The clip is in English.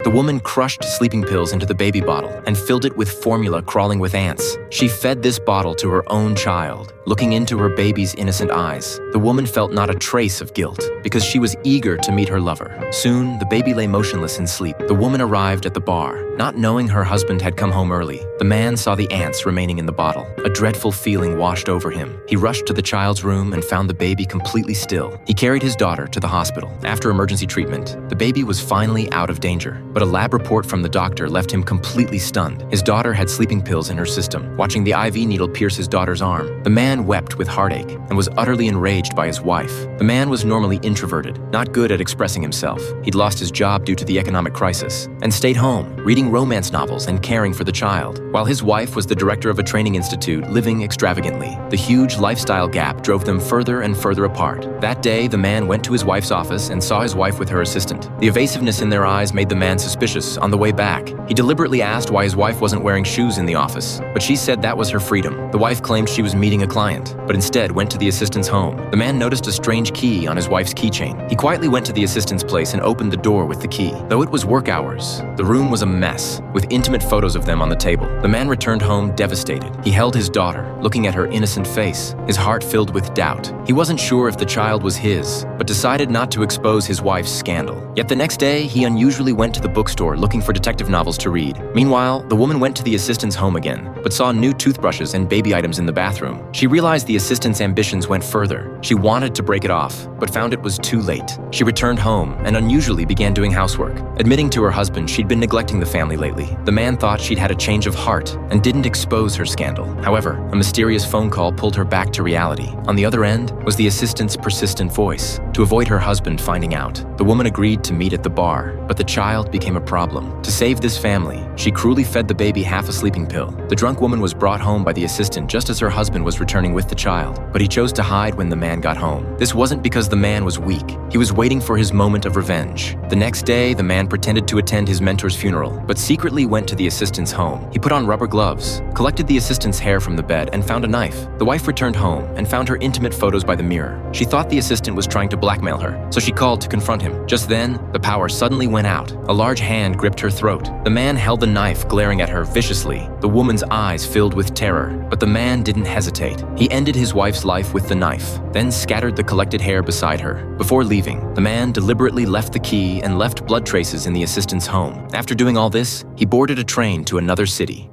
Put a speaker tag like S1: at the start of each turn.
S1: The woman crushed sleeping pills into the baby bottle and filled it with formula crawling with ants. She fed this bottle to her own child, looking into her baby's innocent eyes. The woman felt not a trace of guilt because she was eager to meet her lover. Soon, the baby lay motionless in sleep. The woman arrived at the bar, not knowing her husband had come home early. The man saw the ants remaining in the bottle. A dreadful feeling washed over him. He rushed to the child's room and found the baby completely still. He carried his daughter to the hospital. After emergency treatment, the baby was finally out of danger, but a lab report from the doctor left him completely stunned. His daughter had sleeping pills in her system. Watching the IV needle pierce his daughter's arm, the man wept with heartache and was utterly enraged by his wife. The man was normally introverted, not good at expressing himself. He'd lost his job due to the economic crisis and stayed home, reading romance novels and caring for the child, while his wife was the director of a training institute, living extravagantly. The huge lifestyle gap drove them further and further apart. That day, the man went to his wife's office and saw his wife with her assistant. The evasiveness in their eyes made the man suspicious. On the way back, he deliberately asked why his wife wasn't wearing shoes in the office, but she said that was her freedom. The wife claimed she was meeting a client, but instead went to the assistant's home. The man noticed a strange key on his wife's keychain. He quietly went to the assistant's place and opened the door with the key. Though it was work hours, the room was a mess, with intimate photos of them on the table. The man returned home devastated. He held his daughter, looking at her innocent face, his heart filled with doubt. He wasn't sure if the child was his, but decided not to expose his wife's scandal. Yet the next day, he unusually went to the bookstore looking for detective novels to read. Meanwhile, the woman went to the assistant's home again, but saw new toothbrushes and baby items in the bathroom. She realized the assistant's ambitions went further. She wanted to break it off, but found it was too late. She returned home and unusually began doing housework. Admitting to her husband she'd been neglecting the family lately, the man thought she'd had a change of heart and didn't expose her scandal. However, a mysterious phone call pulled her back to reality. On the other end was the assistant's persistent voice. To avoid her husband finding out, the woman agreed to meet at the bar, but the child became a problem. To save this family, she cruelly fed the baby half a sleeping pill. The drunk woman was brought home by the assistant just as her husband was returning with the child, but he chose to hide when the man got home. This wasn't because the man was weak. He was waiting for his moment of revenge. The next day, the man pretended to attend his mentor's funeral, but secretly went to the assistant's home. He put on rubber gloves, collected the assistant's hair from the bed, and found a knife. The wife returned home and found her intimate photos by the mirror. She thought the assistant was trying to blackmail her, so she called to confront him. Just then, the power suddenly went out. A large hand gripped her throat. The man held the knife, glaring at her viciously. The woman's eyes filled with terror, but the man didn't hesitate. He ended his wife's life with the knife, then scattered the collected hair beside her. Before leaving, the man deliberately left the key and left blood traces in the assistant's home. After doing all this, he boarded a train to another city.